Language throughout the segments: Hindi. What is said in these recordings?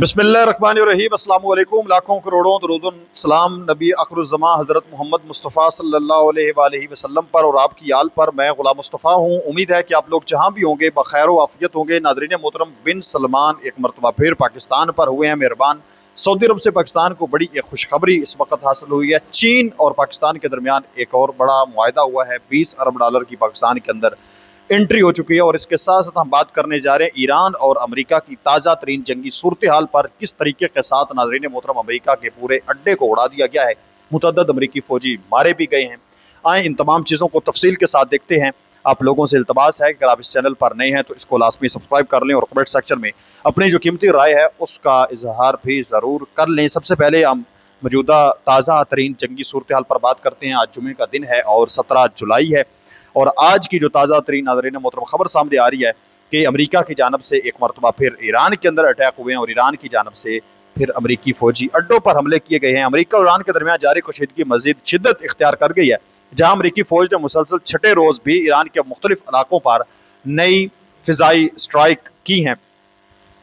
बिस्मिल्लाहिर्रहमानिर्रहीम अस्सलाम वालेकुम। लाखों करोड़ों दरूद सलाम नबी अखरुज़्ज़मा हज़रत मोहम्मद मुस्तफ़ा सल्लल्लाहु अलैहि वसल्लम पर और आपकी आल पर। मैं ग़ुलाम मुस्तफ़ा हूँ। उम्मीद है कि आप लोग जहाँ भी होंगे बखैर व आफ़ियत होंगे। नाज़रीन मोहतरम, बिन सलमान एक मरतबा फिर पाकिस्तान पर हुए हैं मेहरबान। सऊदी अरब से पाकिस्तान को बड़ी एक खुशखबरी इस वक्त हासिल हुई है। चीन और पाकिस्तान के दरमियान एक और बड़ा मुआहदा हुआ है। $20 अरब की पाकिस्तान के अंदर एंट्री हो चुकी है। और इसके साथ साथ हम बात करने जा रहे हैं ईरान और अमेरिका की ताज़ा तरीन जंगी सूरत हाल पर। किस तरीके के साथ नाज़रीन मोहतरम अमेरिका के पूरे अड्डे को उड़ा दिया गया है, मुतअद्दिद अमेरिकी फौजी मारे भी गए हैं। आए इन तमाम चीज़ों को तफसील के साथ देखते हैं। आप लोगों से इल्तमास है कि अगर आप इस चैनल पर नए हैं तो इसको लाजमी सब्सक्राइब कर लें और कमेंट सेक्शन में अपनी जो कीमती राय है उसका इजहार भी ज़रूर कर लें। सबसे पहले हम मौजूदा ताज़ा तरीन जंगी सूरत हाल पर बात करते हैं। आज जुमे का दिन है और 17 जुलाई है। और आज की जो ताज़ा तरीन नाज़रीन मोहतरम खबर सामने आ रही है कि अमेरिका की जानब से एक मरतबा फिर ईरान के अंदर अटैक हुए हैं और ईरान की जानब से फिर अमेरिकी फौजी अड्डों पर हमले किए गए हैं। अमेरिका और ईरान के दरमियान जारी कशीदगी मजीद शिद्दत इख्तियार कर गई है, जहाँ अमेरिकी फौज ने मुसलसल छठे रोज़ भी ईरान के मुख्तलिफ इलाकों पर नई फ़िज़ाई स्ट्राइक की हैं।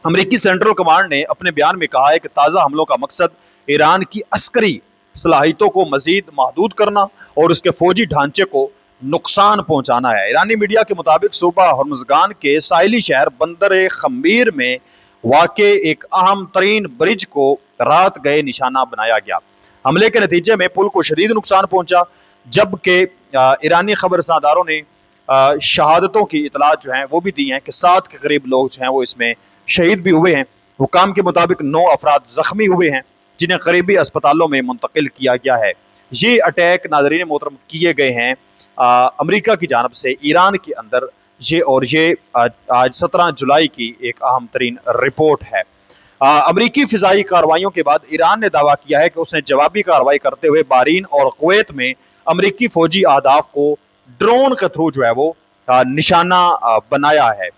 अमेरिकी सेंट्रल कमांड ने अपने बयान में कहा है कि ताज़ा हमलों का मकसद ईरान की अस्करी सलाहियतों को मजीद महदूद करना और उसके फौजी ढांचे को नुकसान पहुंचाना है। ईरानी मीडिया के मुताबिक सुबह हर्मुज़गान के साहिली शहर बंदर खमीर में वाक़े एक अहम तरीन ब्रिज को रात गए निशाना बनाया गया। हमले के नतीजे में पुल को शदीद नुकसान पहुंचा, जबकि ईरानी खबरसादारों ने शहादतों की इतलात जो हैं वो भी दी हैं कि 7 के करीब लोग जो हैं वो इसमें शहीद भी हुए हैं। हुकाम के मुताबिक 9 अफराद जख्मी हुए हैं, जिन्हें करीबी अस्पतालों में मुंतकिल किया गया है। ये अटैक नाज़रीन मोहतरम किए गए हैं अमेरिका की जानब से ईरान के अंदर। ये आज 17 जुलाई की एक अहम तरीन रिपोर्ट है। अमेरिकी फ़िज़ाई कार्रवाइयों के बाद ईरान ने दावा किया है कि उसने जवाबी कार्रवाई करते हुए बहरीन और कुवैत में अमेरिकी फ़ौजी अहदाफ को ड्रोन के थ्रू जो है वो निशाना बनाया है।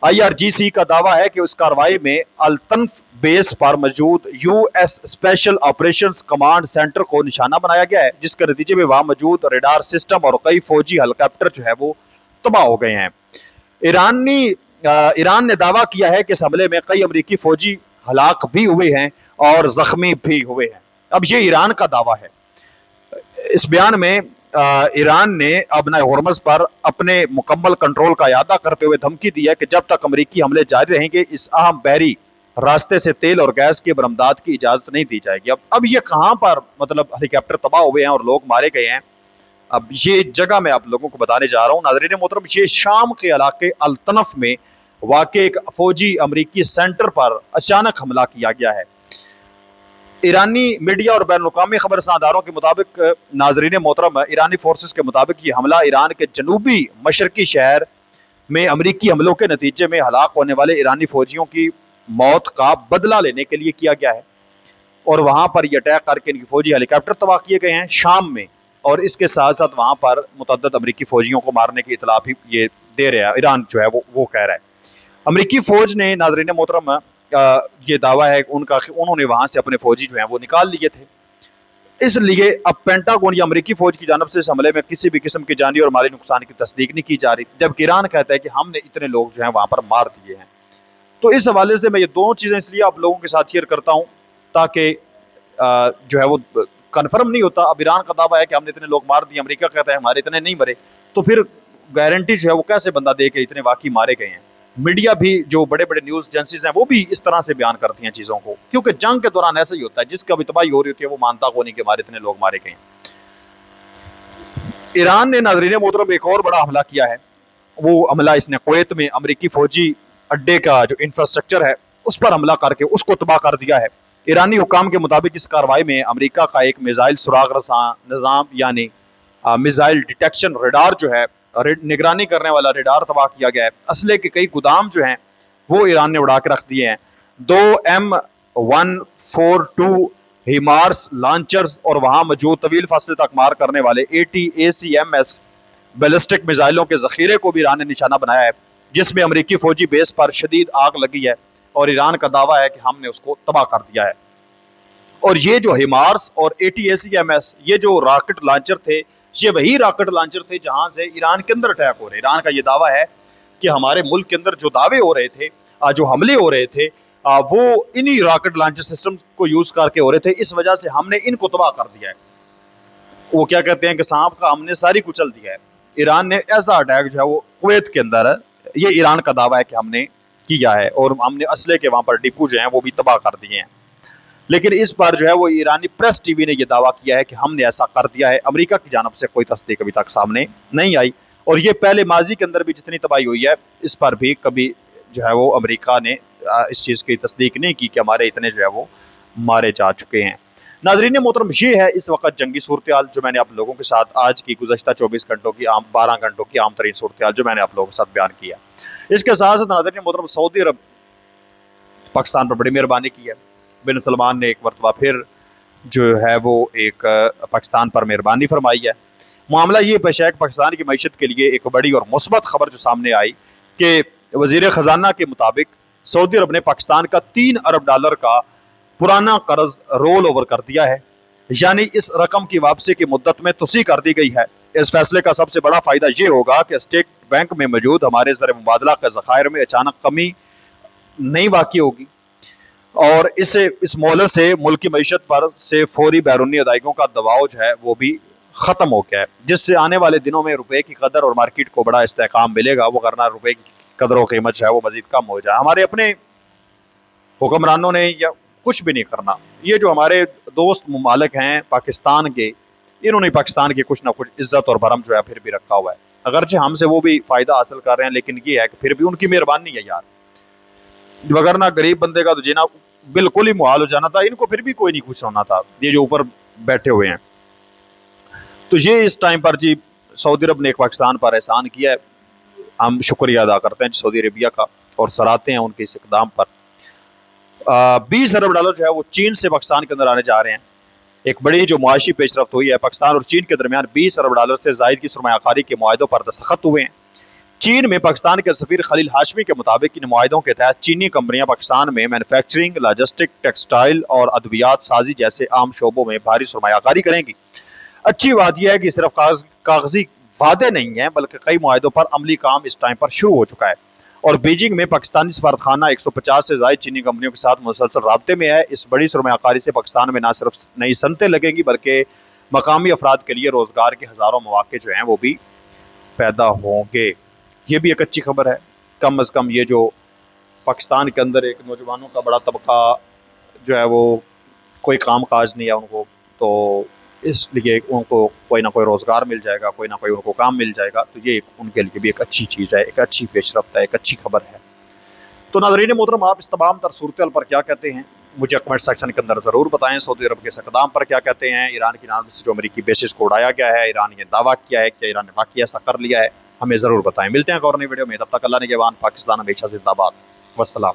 IRGC का दावा है कि उस कार्रवाई में अल-तन्फ बेस पर मौजूद US special operations command centre को निशाना बनाया गया है, जिसके नतीजे में वहां मौजूद रेडार सिस्टम और कई फौजी हेलीकॉप्टर जो है वो तबाह हो गए हैं। ईरान ने दावा किया है कि इस हमले में कई अमेरिकी फौजी हलाक भी हुए हैं और जख्मी भी हुए हैं। अब ये ईरान का दावा है। इस बयान में ईरान ने अपना हॉर्मज़ पर अपने मुकम्मल कंट्रोल का इरादा करते हुए धमकी दी है कि जब तक अमेरिकी हमले जारी रहेंगे इस अहम बहरी रास्ते से तेल और गैस की बरामदात की इजाज़त नहीं दी जाएगी। अब ये कहाँ पर मतलब हेलीकॉप्टर तबाह हुए हैं और लोग मारे गए हैं, अब ये जगह मैं आप लोगों को बताने जा रहा हूँ। नाज़रीन मोहतरम, ये शाम के इलाके अल-तनफ में वाक़े एक फ़ौजी अमेरिकी सेंटर पर अचानक हमला किया गया है। ईरानी मीडिया और बैनुल-अक़वामी खबरसादारों के मुताबिक नाज़रीन मोहतरम, ईरानी फोर्सेस के मुताबिक ये हमला ईरान के जनूबी मशरकी शहर में अमेरिकी हमलों के नतीजे में हलाक होने वाले ईरानी फौजियों की मौत का बदला लेने के लिए किया गया है। और वहाँ पर यह अटैक करके इनकी फौजी हेलीकॉप्टर तबाह किए गए हैं शाम में। और इसके साथ साथ वहाँ पर मुतअद्दिद अमेरिकी फौजियों को मारने की इतला भी ये दे रहा है, ईरान जो है वो कह रहा है। अमेरिकी फ़ौज ने नाज़रीन मोहतरम ये दावा है कि उन्होंने वहाँ से अपने फौजी जो हैं वो निकाल लिए थे। इसलिए अब पेंटागन या अमेरिकी फ़ौज की जानब से इस हमले में किसी भी किस्म की जानी और माली नुकसान की तस्दीक नहीं की जा रही, जबकि ईरान कहता है कि हमने इतने लोग जो हैं वहाँ पर मार दिए हैं। तो इस हवाले से मैं ये दोनों चीज़ें इसलिए आप लोगों के साथ शेयर करता हूँ ताकि जो है वो कन्फर्म नहीं होता। अब ईरान का दावा है कि हमने इतने लोग मार दिए, अमेरिका कहता है हमारे इतने नहीं मरे, तो फिर गारंटी जो है वो कैसे बंदा दे के इतने वाकई मारे गए हैं। मीडिया भी, जो बड़े बड़े न्यूज़ एजेंसीज हैं, वो भी इस तरह से बयान करती हैं चीज़ों को, क्योंकि जंग के दौरान ऐसा ही होता है, जिसका भी तबाही हो रही होती है वो मानता को नहीं कि हमारे इतने लोग मारे गए। ईरान ने नाज़रीन मोहतरम एक और बड़ा हमला किया है। वो हमला इसने कुवैत में अमेरिकी फ़ौजी अड्डे का जो इंफ्रास्ट्रक्चर है उस पर हमला करके उसको तबाह कर दिया है। ईरानी हुकाम के मुताबिक इस कार्रवाई में अमेरिका का एक मिसाइल सुराग रसां निज़ाम यानी मिसाइल डिटेक्शन रेडार जो है, निगरानी करने वाला रेडार तबाह किया गया है। असले के कई गोदाम जो हैं वो ईरान ने उड़ा के रख दिए हैं। 2 M142 हिमार्स लॉन्चर्स और वहाँ मौजूद तवील फासले तक मार करने वाले ATACMS बैलिस्टिक मिसाइलों के ज़ख़ीरे को भी ईरान ने निशाना बनाया है, जिसमें अमेरिकी फ़ौजी बेस पर शदीद आग लगी है और ईरान का दावा है कि हमने उसको तबाह कर दिया है। और ये जो हिमार्स और ATACMS ये जो रॉकेट लॉन्चर थे, ये वही रॉकेट लॉन्चर थे जहाँ से ईरान के अंदर अटैक हो रहे। ईरान का ये दावा है कि हमारे मुल्क के अंदर जो दावे हो रहे थे, जो हमले हो रहे थे, वो इन्हीं रॉकेट लॉन्चर सिस्टम को यूज़ करके हो रहे थे। इस वजह से हमने इनको तबाह कर दिया है। वो क्या कहते हैं कि सांप का हमने सारी कुचल दिया है। ईरान ने ऐसा अटैक जो है वो कुवैत के अंदर है, ये ईरान का दावा है कि हमने किया है, और हमने असले के वहाँ पर डिपो जो हैं वो भी तबाह कर दिए हैं। लेकिन इस बार जो है वो ईरानी प्रेस टीवी ने यह दावा किया है कि हमने ऐसा कर दिया है। अमेरिका की जानब से कोई तस्दीक अभी तक सामने नहीं आई, और ये पहले माजी के अंदर भी जितनी तबाही हुई है इस पर भी कभी जो है वो अमेरिका ने इस चीज़ की तस्दीक नहीं की कि हमारे इतने जो है वो मारे जा चुके हैं। नाजरीन मोहतरम, ये है इस वक्त जंगी सूरत हाल जो मैंने आप लोगों के साथ आज की गुज़श्ता 24 घंटों की 12 घंटों की आम तरीन सूरत हाल जो मैंने आप लोगों के साथ बयान किया। इसके साथ साथ नाजरीन मोहतरम, सऊदी अरब पाकिस्तान पर बड़ी मेहरबानी की है। बिन सलमान ने एक मरतबा फिर जो है वो एक पाकिस्तान पर मेहरबानी फरमाई है। मामला ये पेश है कि पाकिस्तान की मईशत के लिए एक बड़ी और मुस्बत खबर जो सामने आई कि वज़ीर ख़जाना के मुताबिक सऊदी अरब ने पाकिस्तान का $3 अरब का पुराना कर्ज रोल ओवर कर दिया है, यानी इस रकम की वापसी की मुद्दत में तोसी कर दी गई है। इस फैसले का सबसे बड़ा फ़ायदा ये होगा कि स्टेट बैंक में मौजूद हमारे ज़र मुबादला के ज़खायर में अचानक कमी नहीं वाक़ई होगी, और इससे इस मोहलत से मुल्क की मईशत पर से फौरी बैरूनी अदायगियों का दबाव जो है वो भी ख़त्म हो गया है, जिससे आने वाले दिनों में रुपये की कदर और मार्केट को बड़ा इस्तेहकाम मिलेगा। वो करना रुपये की कदर व कीमत जो है वो मज़ीद कम हो जाए। हमारे अपने हुक्मरानों ने या कुछ भी नहीं करना। ये जो हमारे दोस्त ममालिक हैं पाकिस्तान के, इन्होंने पाकिस्तान की कुछ ना कुछ इज्जत और भरम जो है फिर भी रखा हुआ है। अगरचे हमसे वो भी फ़ायदा हासिल कर रहे हैं, लेकिन ये है कि फिर भी उनकी मेहरबानी है यार, वगरना गरीब बंदे का तो जीना बिल्कुल ही मुहाल हो जाना था। इनको फिर भी कोई नहीं खुश होना था, ये जो ऊपर बैठे हुए हैं। तो ये इस टाइम पर जी सऊदी अरब ने एक पाकिस्तान पर एहसान किया है, हम शुक्रिया अदा करते हैं सऊदी अरेबिया का और सराहते हैं उनके इस इकदाम पर। $20 अरब जो है वो चीन से पाकिस्तान के अंदर आने जा रहे हैं। एक बड़ी जो मुआशी पेशरफ्त हुई है, पाकिस्तान और चीन के दरमियान $20 अरब से ज़ायद की सरमायाकारी के मुआहदों पर दस्तखत हुए हैं। चीन में पाकिस्तान के सफ़ीर खलील हाशमी के मुताबिक इन मुआहदों के तहत चीनी कंपनियां पाकिस्तान में मैन्युफैक्चरिंग, लॉजिस्टिक, टेक्सटाइल और अद्वियात साजी जैसे आम शोबों में भारी सरमायाकारी करेंगी। अच्छी बात यह है कि सिर्फ कागजी वादे नहीं हैं, बल्कि कई मुआहदों पर अमली काम इस टाइम पर शुरू हो चुका है, और बीजिंग में पाकिस्तानी सफारतखाना 150 से ज़ायद चीनी कंपनियों के साथ मुसलसल राब्ते में है। इस बड़ी सरमायाकारी से पाकिस्तान में न सिर्फ नई सनतें लगेंगी, बल्कि मकामी अफराद के लिए रोज़गार के हज़ारों मौके जो हैं वो भी पैदा होंगे। ये भी एक अच्छी खबर है। कम अज़ कम ये जो पाकिस्तान के अंदर एक नौजवानों का बड़ा तबका जो है वो कोई काम काज नहीं है उनको, तो इसलिए उनको कोई ना कोई रोज़गार मिल जाएगा, कोई ना कोई उनको काम मिल जाएगा। तो ये उनके लिए भी एक अच्छी चीज़ है, एक अच्छी पेशरफ्त है, एक अच्छी खबर है। तो नाज़रीन मोहतरम, आप इस तमाम तर सूरत पर क्या कहते हैं मुझे कमेंट सेक्शन के अंदर ज़रूर बताएं। सऊदी अरब के इस इक़दाम पर क्या कहते हैं? ईरान की जानब से जो अमरीकी बेसिस को उड़ाया गया है, ईरान ये दावा किया है कि ईरान ने वाकई ऐसा कर लिया है, हमें ज़रूर बताएं। मिलते हैं एक और नई वीडियो में, तब तक अल्लाह ने के वान, पाकिस्तान हमेशा जिंदाबाद। वस्सलाम।